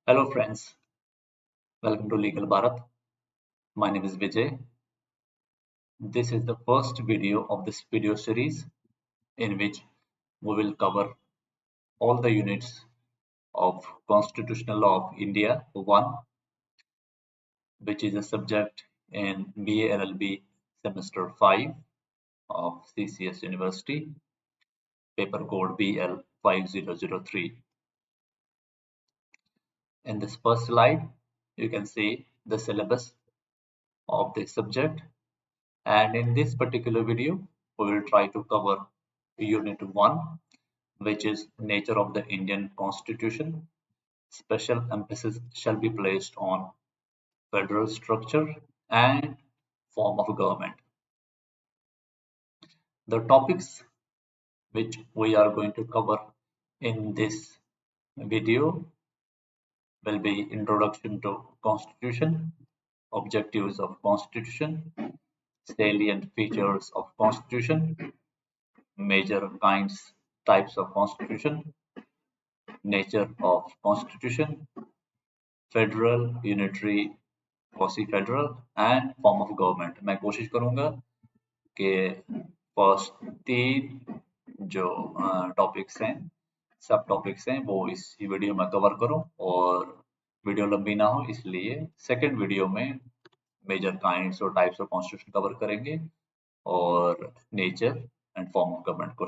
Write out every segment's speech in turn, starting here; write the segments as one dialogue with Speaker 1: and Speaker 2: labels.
Speaker 1: Hello friends, welcome to Legal Bharat. My name is Vijay. This is the first video of this video series in which we will cover all the units of Constitutional Law of India 1, which is a subject in BA LLB semester 5 of CCS University, paper code BL 5003. In this first slide, you can see the syllabus of this subject. And in this particular video, we will try to cover Unit 1, which is Nature of the Indian Constitution. Special emphasis shall be placed on federal structure and form of government. The topics which we are going to cover in this video will be Introduction to Constitution, Objectives of Constitution, Salient Features of Constitution, Major kinds, types of Constitution, Nature of Constitution, Federal, Unitary, Quasi-Federal and Form of Government. मैं कोशिश करूंगा कि first 3 जो topics हैं, सब topics हैं, वो इस वीडियो में कवर करूं और वीडियो लंबी ना हो, इसलिए सेकंड वीडियो में मेजर काइंड्स और टाइप्स ऑफ कॉन्स्टिट्यूशन कवर करेंगे और nature and form of government को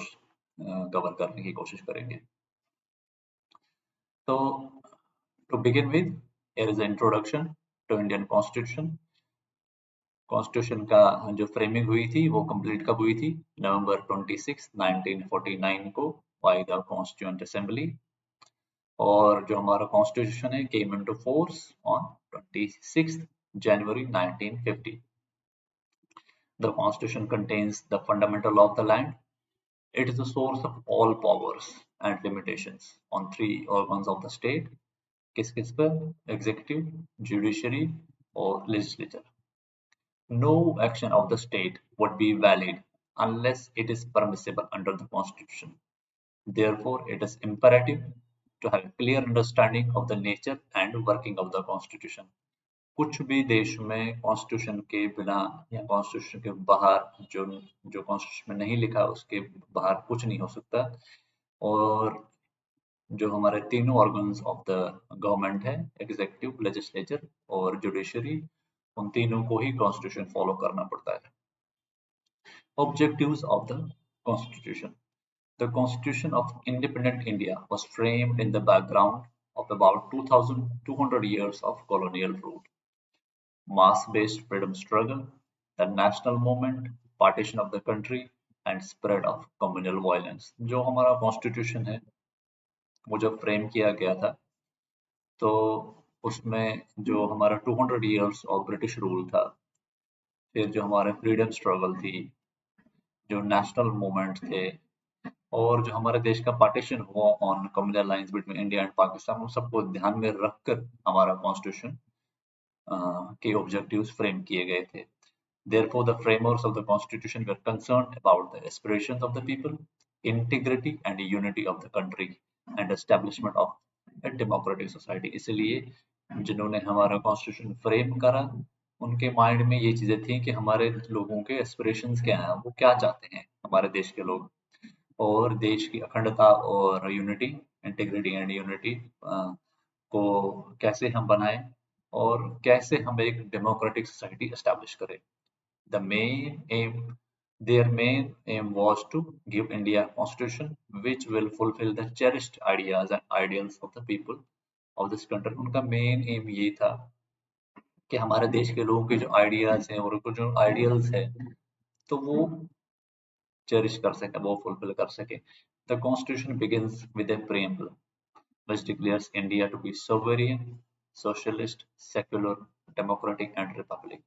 Speaker 1: कवर करने की कोशिश करेंगे. तो to begin with, here is the introduction to Indian Constitution. Constitution का जो फ्रेमिंग हुई थी वो कंप्लीट कब हुई थी? नवंबर 26, 1949 को बाय द कॉन्स्टिट्यूएंट असेंबली. और जो हमारा कॉन्स्टिट्यूशन है came into force on 26 January 1950. The Constitution contains the fundamental law of the land. It is the source of all powers and limitations on 3 organs of the state. किस पर? Executive, Judiciary और Legislature. No action of the state would be valid unless it is permissible under the Constitution. Therefore, it is imperative to have a clear understanding of the nature and working of the Constitution. कुछ भी देश में constitution के बिना या constitution के बाहर जो कॉन्स्टिट्यूशन में नहीं लिखा उसके बाहर कुछ नहीं हो सकता. और जो हमारे तीनों ऑर्गन्स ऑफ द गवर्नमेंट है, एग्जीक्यूटिव, लेजिस्लेचर और जुडिशरी, उन तीनों को ही कॉन्स्टिट्यूशन फॉलो करना पड़ता है. Objectives of the Constitution. The Constitution of Independent India was framed in the background of about 2,200 years of colonial rule, mass-based freedom struggle, the national movement, partition of the country, and spread of communal violence. जो हमारा constitution है वो जब frame किया गया था तो उसमें जो हमारा 200 इयर्स ऑफ ब्रिटिश रूल था, फिर जो हमारे फ्रीडम स्ट्रगल थी, जो नेशनल मूवमेंट थे और जो हमारे देश का पार्टीशन हुआ on communal lines between India and Pakistan, उन सबको ध्यान में रखकर हमारा कॉन्स्टिट्यूशन के ऑब्जेक्टिव्स फ्रेम किए गए थे. Therefore, the framers of the Constitution were concerned about the aspirations of the people, integrity and unity of the country, and establishment of a democratic society. इसलिए जिन्होंने हमारा कॉन्स्टिट्यूशन फ्रेम करा, उनके mind में ये चीजें थी कि हमारे लोगों के एस्पिरेशंस क्या हैं, वो क्या चाहते हैं हमारे देश के लोग, और देश की अखंडता और यूनिटी, इंटीग्रिटी एंड यूनिटी को कैसे हम बनाएं और कैसे हम एक डेमोक्रेटिक सोसाइटी एस्टैब्लिश करें. The their main aim was to give India a constitution which will fulfill the cherished ideas and ideals of the people of this country. उनका मेन एम ये था कि हमारे देश के लोगों के जो आइडियाज हैं और उनको जो आइडियल्स है तो वो चेरिश कर सके, वो फुलफिल कर सके. The Constitution begins with a preamble which declares India to be sovereign, socialist, secular, democratic and republic.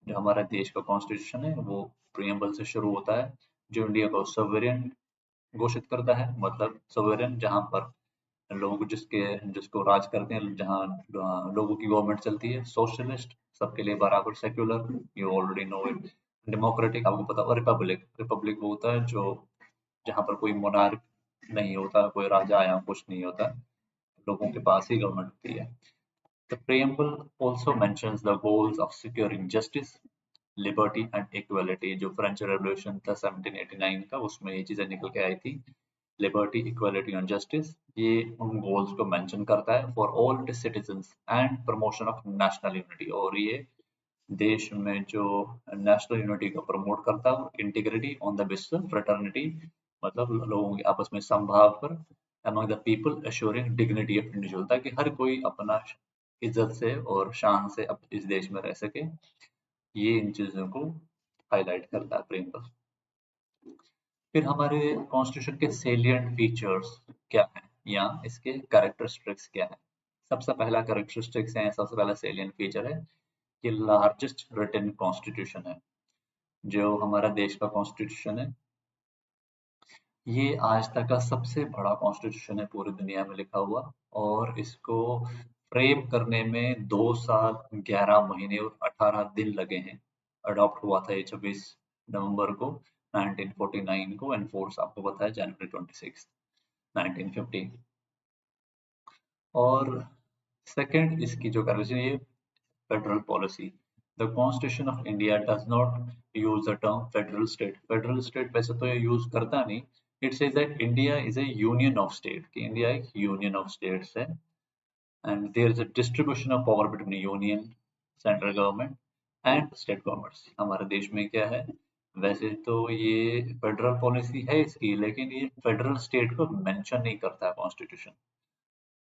Speaker 1: जो हमारा देश का कॉन्स्टिट्यूशन है वो प्रीएम्बल से शुरू होता है जो इंडिया को सोवरेन घोषित करता है. मतलब सोवरेन जहां पर लोग जिसको राज करते हैं, जहां लोगों की गवर्नमेंट चलती है. सोशलिस्ट सबके लिए बराबर. Secular you already know it. Democratic आपको पता. और रिपब्लिक वो होता है जो जहां पर कोई मोनार्क नहीं होता, कोई राजा या कुछ नहीं होता. लोगों के पास ही गवर्नमेंट होती है। The preamble also mentions the goals of securing justice, liberty and equality। जो फ्रेंच रेवोल्यूशन था 1789 का, उसमें ये चीजें निकल के आई थी। लिबर्टी, इक्वालिटी एंड जस्टिस, ये उन गोल्स को मेंशन करता है for all it's citizens and promotion of national unity. और ये देश में जो नेशनल यूनिटी को प्रमोट करता है, integrity on the basis of fraternity, मतलब लोगों के आपस में समभाव पर, among the people assuring dignity of individual, ताकि हर कोई अपना इज्जत से और शान से इस देश में रह सके। ये इन चीजों को हाईलाइट करता है प्रेमबल। फिर हमारे कॉन्स्टिट्यूशन के सेलिएंट फीचर्स क्या हैं या इसके कैरेक्टरिस्टिक्स क्या है। सबसे पहला कैरेक्टरिस्टिक्स है, सबसे पहला सेलिएंट फीचर है कि लार्जेस्ट रिटन कॉन्स्टिट्यूशन है। जो हमारा देश का कॉन्स्टिट्यूशन है, ये आज तक का सबसे बड़ा कॉन्स्टिट्यूशन है पूरी दुनिया में लिखा हुआ, और इसको फ्रेम करने में 2 साल 11 महीने और 18 दिन लगे हैं। अडॉप्ट हुआ था ये 26 नवंबर को 1949 को, एंड फोर्स आपको पता है जनवरी 26 1950। और सेकंड इसकी जो करेक्शन है, federal policy. The constitution of India does not use the term federal state. Federal state वैसे तो ये यूज करता नहीं। It says that India is a union of state, कि इंडिया एक यूनियन ऑफ स्टेट्स है, and there is a distribution of power between union, central government and state governments. हमारे देश में क्या है, वैसे तो ये फेडरल पॉलिसी है इसकी, लेकिन ये फेडरल स्टेट को मेंशन नहीं करता है कॉन्स्टिट्यूशन।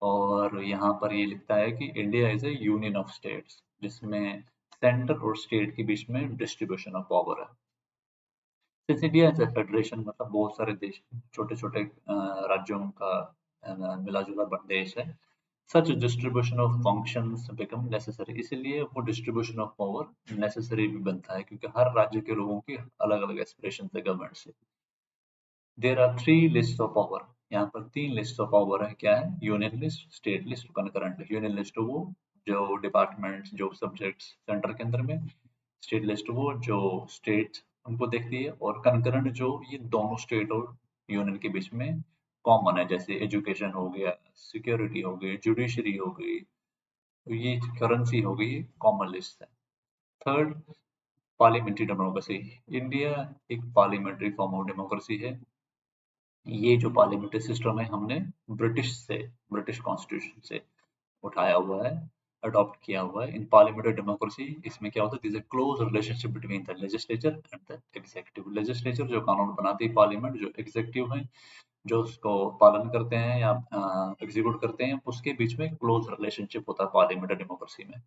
Speaker 1: और यहाँ पर ये लिखता है कि India is a union of states, जिसमें सेंटर और स्टेट के बीच में डिस्ट्रीब्यूशन ऑफ पावर है। Since India is A federation, मतलब बहुत सारे देश, छोटे छोटे राज्यों का मिला जुला देश है, such distribution of functions become necessary. इसलिए वो डिस्ट्रीब्यूशन ऑफ पावर नेसेसरी भी बनता है, क्योंकि हर राज्य के लोगों की अलग अलग एस्पिरेशन है गवर्नमेंट से। There are 3 list of power. यहाँ पर 3 लिस्ट ऑफ पावर है। क्या है? Union list, state list, concurrent list. Union list वो जो डिपार्टमेंट्स, जो सब्जेक्ट्स सेंटर के अंदर में, स्टेट लिस्ट वो जो स्टेट उनको देखती है, और कंकरेंट जो ये दोनों स्टेट और यूनियन के बीच में कॉमन है, जैसे एजुकेशन हो गया, सिक्योरिटी हो गई, जुडिशरी हो गई, तो ये करेंसी हो गई, कॉमन लिस्ट है। Third, parliamentary democracy. इंडिया एक पार्लियामेंट्री फॉर्म ऑफ डेमोक्रेसी है। ये जो पार्लियामेंट्री सिस्टम है, हमने ब्रिटिश कॉन्स्टिट्यूशन से उठाया हुआ है, अडॉप्ट किया हुआ है। इन पार्लियामेंट्री डेमोक्रेसी, इसमें क्या होता है, this close relationship between the legislature and the executive. Legislature जो कानून बनाती है, पार्लियामेंट जो एग्जीक्यूटिव है, जो उसको पालन करते हैं या एग्जीक्यूट करते हैं, उसके बीच में क्लोज रिलेशनशिप होता है पार्लियामेंट्री डेमोक्रेसी में।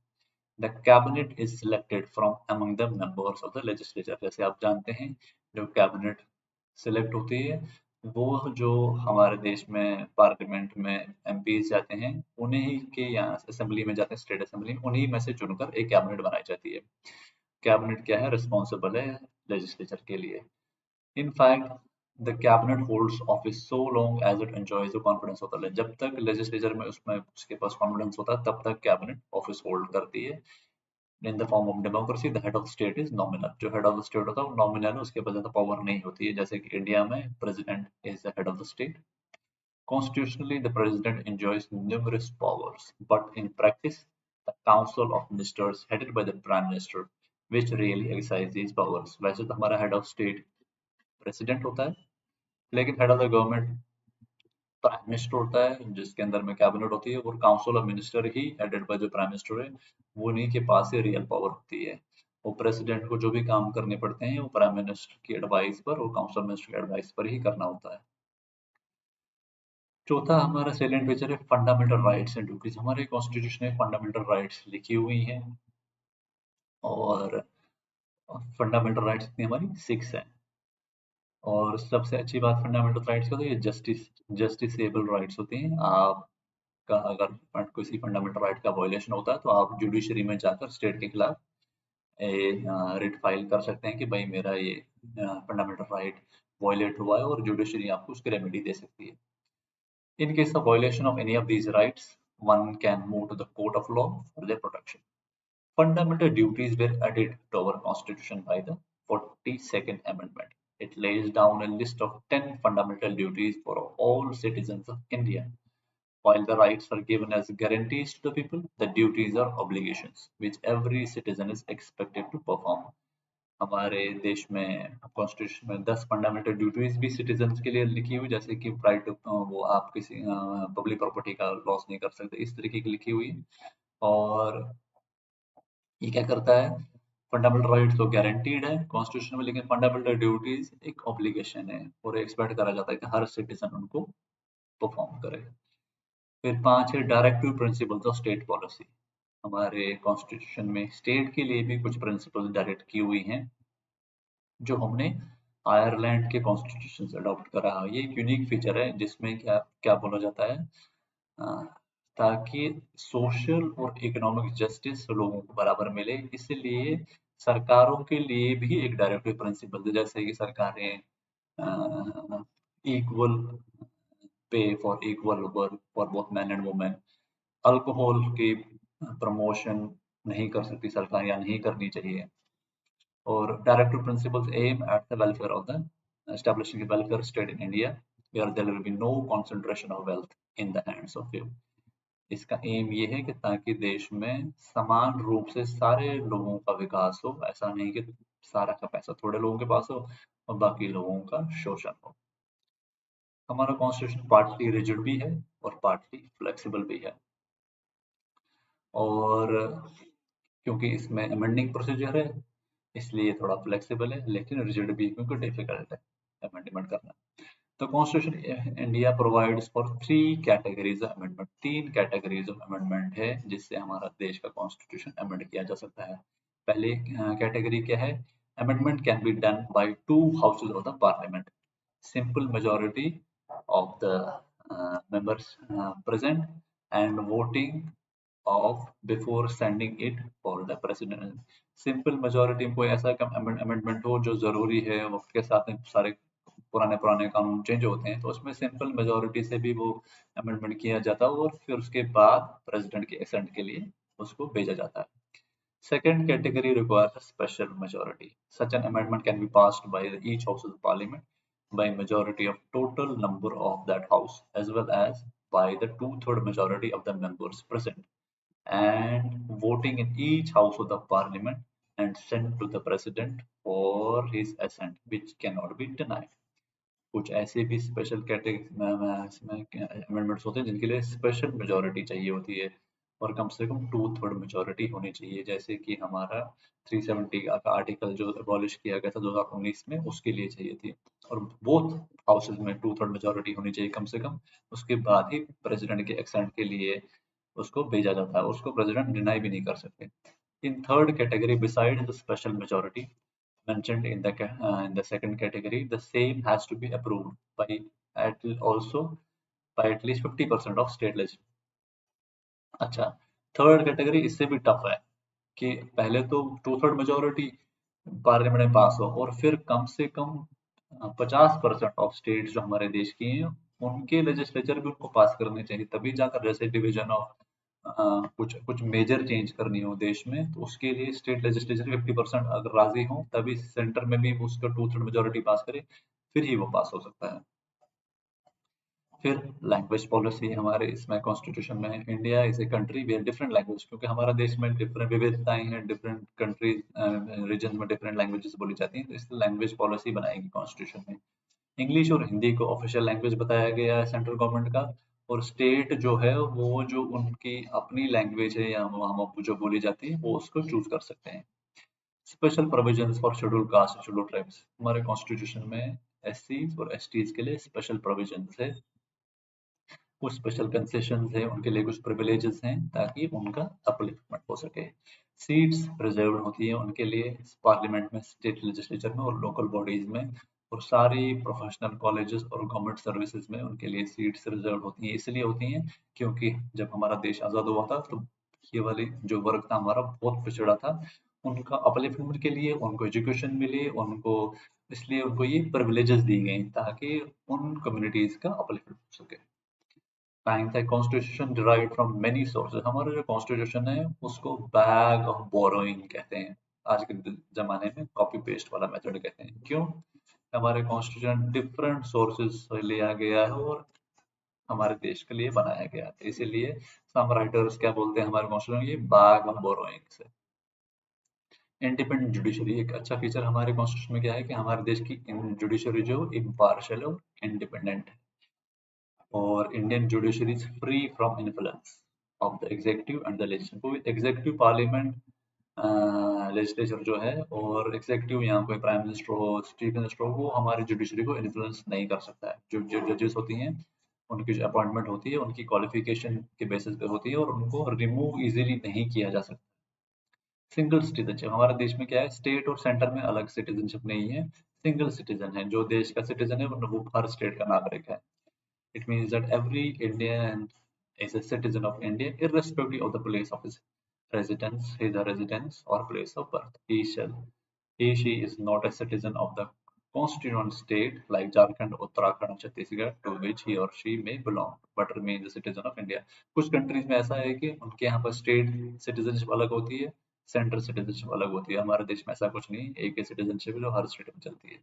Speaker 1: The cabinet is selected from among the members of the legislature. जैसे आप जानते हैं, जो कैबिनेट सिलेक्ट होती है, वो जो हमारे देश में पार्लियामेंट में एमपीज जाते हैं, उन्हीं के यहाँ असेंबली में जाते हैं, स्टेट असेंबली, उन्हीं में से चुनकर एक कैबिनेट बनाई जाती है। कैबिनेट क्या है, रिस्पॉन्सिबल है लेजिस्लेचर के लिए। In fact, the cabinet holds office so long as it enjoys the confidence of the legislature। जब तक लेजिस्लेचर में उसमें उसके पास कॉन्फिडेंस होता है, तब तक कैबिनेट ऑफिस होल्ड करती है। In the form of democracy, the head of state is nominal. जो हेड ऑफ द स्टेट होता है वो नॉमिनल है, उसके पास ज्यादा पावर नहीं होती है, जैसे कि इंडिया में president is the head of the state. Constitutionally, the president enjoys numerous powers, but in practice, the council of ministers headed by the prime minister, which really exercise these powers। वैसे तो हमारा head of state president होता है, लेकिन head of the government prime minister होता है, जिसके अंदर में कैबिनेट होती है, और council of minister he headed by जो प्राइम मिनिस्टर है, वो उन्हीं के पास ही रियल पावर होती है। वो प्रेसिडेंट को जो भी काम करने पड़ते हैं, वो प्राइम मिनिस्टर की एडवाइस पर और काउंसिल मिनिस्टर की एडवाइस पर ही करना होता है। चौथा हमारा सैलेंट फीचर है फंडामेंटल राइट्स एंड ड्यूटीज। हमारे कॉन्स्टिट्यूशन में फंडामेंटल राइट्स लिखी हुई हैं, और फंडामेंटल राइट्स कितनी हमारी 6 है। और सबसे अच्छी बात फंडामेंटल राइट्स का तो ये जस्टिसेबल राइट्स होती हैं। आपका अगर किसी फंडामेंटल राइट का वायलेशन होता है, तो आप जुडिशरी में जाकर स्टेट के खिलाफ रिट फाइल कर सकते हैं कि भाई मेरा ये फंडामेंटल राइट वायलेट हुआ है, और जुडिशरी आपको उसकी रेमेडी दे सकती है। In case of violation of any of these rights, one can move to the court of law for their protection. Fundamental duties were added to our constitution by the 42nd Amendment. It lays down a list of 10 fundamental duties for all citizens of India. While the rights are given as guarantees to the people, the duties are obligations which every citizen is expected to perform. हमारे देश में constitution में 10 fundamental duties भी citizens के लिए लिखी हुई, जैसे कि राइट वो आप किसी पब्लिक प्रॉपर्टी का लॉस नहीं कर सकते, इस तरीके की लिखी हुई है। और ये क्या करता है, फंडामेंटल राइट्स तो गारंटीड है कॉन्स्टिट्यूशन में, लेकिन फंडामेंटल ड्यूटीज एक ऑब्लिगेशन है और एक्सपेक्ट करा जाता है कि हर सिटीजन उनको परफॉर्म करे। फिर 5 है directive principles of state policy. हमारे कॉन्स्टिट्यूशन में स्टेट के लिए भी कुछ प्रिंसिपल्स डायरेक्ट की हुई हैं जो हमने आयरलैंड के कॉन्स्टिट्यूशन से अडॉप्ट करा है। ये एक यूनिक फीचर है जिसमें क्या क्या बोला जाता है, ताकि सोशल और इकोनॉमिक जस्टिस लोगों को बराबर मिले, इसलिए सरकारों के लिए भी एक डायरेक्टिव प्रिंसिपल, जैसे कि सरकारें equal pay for equal work for both man and women, alcohol की प्रमोशन नहीं कर सकती सरकार या नहीं करनी चाहिए। और directive principles aim at the welfare of the establishing a welfare state in India where there will be no concentration of wealth in the hands of few। इसका एम ये है कि ताकि देश में समान रूप से सारे लोगों का विकास हो, ऐसा नहीं कि सारा का पैसा थोड़े लोगों के पास हो और बाकी लोगों का शोषण हो। हमारा कॉन्स्टिट्यूशन पार्टली रिजिड भी है और पार्टली फ्लेक्सिबल भी है, और क्योंकि इसमें अमेंडिंग प्रोसीजर है इसलिए थोड़ा फ्लेक्सिबल है, लेकिन रिजिड भी क्योंकि डिफिकल्ट है अमेंडमेंट करना। तो constitution India provides for 3 categories of amendment, 3 categories of amendment है जिससे हमारा देश का कॉन्स्टिट्यूशन अमेंड किया जा सकता है। पहले कैटेगरी क्या है, amendment can be done by 2 houses of the parliament, simple majority of the members present and voting of before sending it for the president। Simple majority में कोई ऐसा अमेंडमेंट हो जो जरूरी है, वक्त के साथ सारे पुराने पुराने कानून चेंज होते हैं, तो उसमें सिंपल मेजोरिटी से भी वो अमेंडमेंट किया जाता है और फिर उसके बाद प्रेसिडेंट के एसेंट के लिए उसको भेजा जाता है। Second category requires a special majority. Such an amendment can be passed by each house of the parliament by majority of total number of that house as well as by the 2/3 majority of the members present and voting in each house of the parliament and sent to the president for his assent, which cannot be denied। कुछ ऐसे भी special category amendments होते हैं जिनके लिए special majority चाहिए होती है और कम से कम 2/3 मेजोरिटी होनी चाहिए, जैसे कि हमारा 370 का आर्टिकल जो अबॉलिश किया गया था 2019 में, उसके लिए चाहिए थी। और बोथ हाउसेज में 2/3 मेजोरिटी होनी चाहिए कम से कम, उसके बाद ही प्रेसिडेंट के एक्सेंट के लिए उसको भेजा जाता है, उसको प्रेसिडेंट डिनाई भी नहीं कर सकते। In third category beside the special majority mentioned in the second category, the same has to be approved by at least 50% of state legislature। अच्छा, थर्ड कैटेगरी इससे भी टफ है कि पहले तो 2/3 मेजोरिटी पार्लियामेंट में पास हो और फिर कम से कम 50% ऑफ स्टेट जो हमारे देश की हैं उनके लेजिस्लेचर भी उनको पास करने चाहिए, तभी जाकर जैसे डिवीजन ऑफ कुछ कुछ मेजर चेंज करनी हो देश में तो उसके लिए स्टेट लेजिस्लेचर 50% अगर राजी हो तभी सेंटर में भी उसका 2/3 मेजोरिटी पास करे, फिर ही वो पास हो सकता है। फिर लैंग्वेज पॉलिसी हमारे इसमें कॉन्स्टिट्यूशन में, India is a country where different language, क्योंकि हमारा देश में डिफरेंट विविधताएं हैं, डिफरेंट कंट्रीज रीजन में डिफरेंट लैंग्वेजेस बोली जाती हैं, तो इसलिए लैंग्वेज पॉलिसी बनाएगी कॉन्स्टिट्यूशन में। इंग्लिश और हिंदी को ऑफिशियल लैंग्वेज बताया गया है सेंट्रल गवर्नमेंट का, और स्टेट जो है वो जो उनकी अपनी लैंग्वेज है या वहाँ जो बोली जाती है वो उसको चूज कर सकते हैं। Special provisions for schedule caste schedule tribes, हमारे कॉन्स्टिट्यूशन में एससी और एसटीज के लिए स्पेशल प्रोविजंस है, कुछ स्पेशल कंसेशन है, उनके लिए कुछ प्रिविलेजेस हैं ताकि उनका अपलिफ्टमेंट हो सके। सीट्स रिजर्व होती है उनके लिए पार्लियामेंट में, स्टेट लेजिस्लेचर में और लोकल बॉडीज में, और सारी प्रोफेशनल कॉलेजेस और गवर्नमेंट सर्विसेज में उनके लिए सीट्स रिजर्व होती हैं। इसलिए होती हैं क्योंकि जब हमारा देश आज़ाद हुआ था तो ये वाली जो वर्ग था हमारा बहुत पिछड़ा था, उनका अपलिफ्टमेंट के लिए उनको एजुकेशन मिले, उनको इसलिए उनको ये प्रिविलेजेस दी गई ताकि उन कम्युनिटीज का अपलिफ्टमेंट हो सके। नाइन्थ है constitution derived from many sources, हमारा जो कॉन्स्टिट्यूशन है उसको बैग ऑफ बोरोइंग कहते हैं, आज के जमाने में कॉपी पेस्ट वाला मेथड कहते हैं। क्यों? हमारे कॉन्स्टिट्यूशन डिफरेंट सोर्सेज से लिया गया है और हमारे देश के लिए बनाया गया। इसीलिए सम राइटर्स क्या बोलते हैं हमारे कॉन्स्टिट्यूशन, ये बैग ऑफ बोरोइंग से। इंडिपेंडेंट जुडिशरी, एक अच्छा फीचर हमारे कॉन्स्टिट्यूशन में क्या है कि हमारे देश की जुडिशरी जो इम्पार्शियल और इंडिपेंडेंट है, और Indian judiciary is free from influence of the executive and the legislature. कोई एग्जीक्यूटिव, पार्लियामेंट, लेजिस्लेचर जो है, और एग्जीक्यूटिव यहाँ कोई प्राइम मिनिस्टर हो, चीफ मिनिस्टर हो, वो हमारी जुडिशरी को इन्फ्लुएंस नहीं कर सकता है। जो जो जजेस होती हैं, उनकी जो अपॉइंटमेंट होती है उनकी क्वालिफिकेशन के बेसिस पे होती है, और उनको रिमूव इजीली नहीं किया जा सकता। सिंगल सिटीजनशिप, हमारे देश में क्या है, स्टेट और सेंटर में अलग सिटीजनशिप नहीं है, सिंगल सिटीजन है। जो देश का सिटीजन है वो हर स्टेट का नागरिक है। It means that every Indian is a citizen of India irrespective of the place of his residence, his residence or place of birth. She is not a citizen of the constituent state like Jharkhand, Uttarakhand, Chhattisgarh to which he or she may belong, but remains a citizen of India. कुछ countries में ऐसा है कि उनके यहाँ पर state citizenship अलग होती है, सेंट्रल सिटीजनशिप अलग होती है। हमारे देश में ऐसा कुछ नहीं, एक ही सिटीजनशिप जो हर स्टेट में चलती है।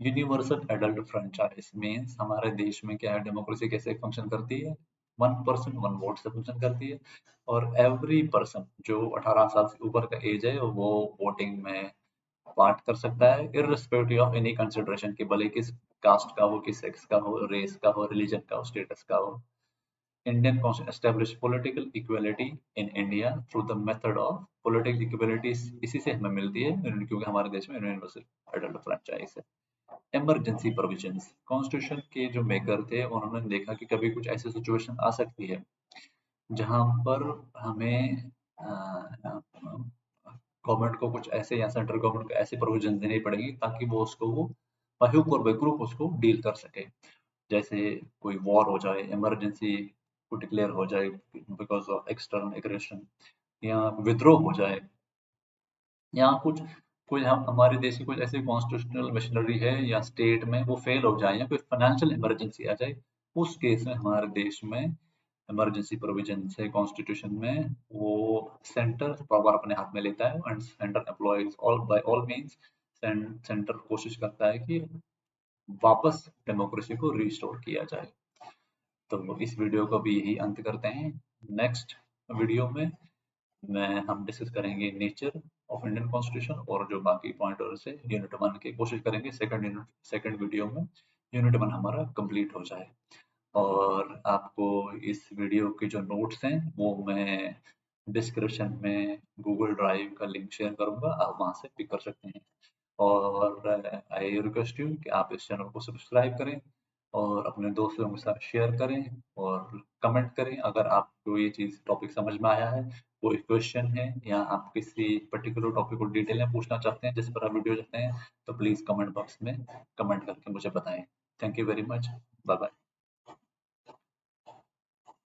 Speaker 1: यूनिवर्सल एडल्ट फ्रेंचाइज मीन्स हमारे देश में क्या है, डेमोक्रेसी कैसे फंक्शन करती है, 1 पर्सन 1 वोट से फंक्शन करती है, और एवरी पर्सन जो 18 साल से ऊपर का एज है वो वोटिंग में पार्ट कर सकता है, इररिस्पेक्टिव ऑफ एनी कंसिडरेशन के, भले किस कास्ट का हो, किस सेक्स का हो, रेस का हो, रिलीजन का हो, स्टेटस का हो। Indian Constitution established political equality in India through the method of political equality। इसी से हमें मिलती है क्योंकि हमारे देश में यूनिवर्सल एडल्ट फ्रेंचाइज है। इमरजेंसी प्रोविजंस, कॉन्स्टिट्यूशन के जो मेकर थे उन्होंने देखा कि कभी कुछ ऐसी सिचुएशन आ सकती है जहां पर हमें गवर्नमेंट को कुछ ऐसे, या सेंट्रल गवर्नमेंट को ऐसे प्रोविजन देनी पड़ेगी ताकि वो उसको वो बाहुक और बेग्रुप उसको डील कर सके। जैसे कोई वॉर हो जाए, इमरजेंसी को डिक्लेयर हो जाए बिकॉज ऑफ एक्सटर्नल एग्रेशन, या विद्रोह हो जाए, या कुछ कोई हम हमारे देश की कुछ ऐसी कॉन्स्टिट्यूशनल मशीनरी है या स्टेट में वो फेल हो जाए, या कोई फाइनेंशियल इमरजेंसी आ जाए, उस केस में हमारे देश में इमरजेंसी प्रोविजन है कॉन्स्टिट्यूशन में, वो सेंटर पावर अपने हाथ में लेता है, and centre employs all by all means, centre कोशिश करता है कि वापस डेमोक्रेसी को रिस्टोर किया जाए। तो इस वीडियो को भी यही अंत करते हैं। नेक्स्ट वीडियो में हम डिस्कस करेंगे नेचर ऑफ इंडियन कॉन्स्टिट्यूशन, और जो बाकी पॉइंटर्स है यूनिट 1 की कोशिश करेंगे सेकंड वीडियो में यूनिट 1 हमारा कंप्लीट हो जाए। और आपको इस वीडियो के जो नोट्स हैं वो मैं डिस्क्रिप्शन में गूगल ड्राइव का लिंक शेयर करूंगा, आप वहां से पिक कर सकते हैं। और आई रिक्वेस्ट यू कि आप इस चैनल को सब्सक्राइब करें और अपने दोस्तों के साथ शेयर करें, और कमेंट करें अगर आपको ये चीज़ टॉपिक समझ में आया है, कोई क्वेश्चन है, या आप किसी पर्टिकुलर टॉपिक को डिटेल में पूछना चाहते हैं जिस पर आप वीडियो चाहते हैं, तो प्लीज़ कमेंट बॉक्स में कमेंट करके मुझे बताएं। Thank you very much, bye bye.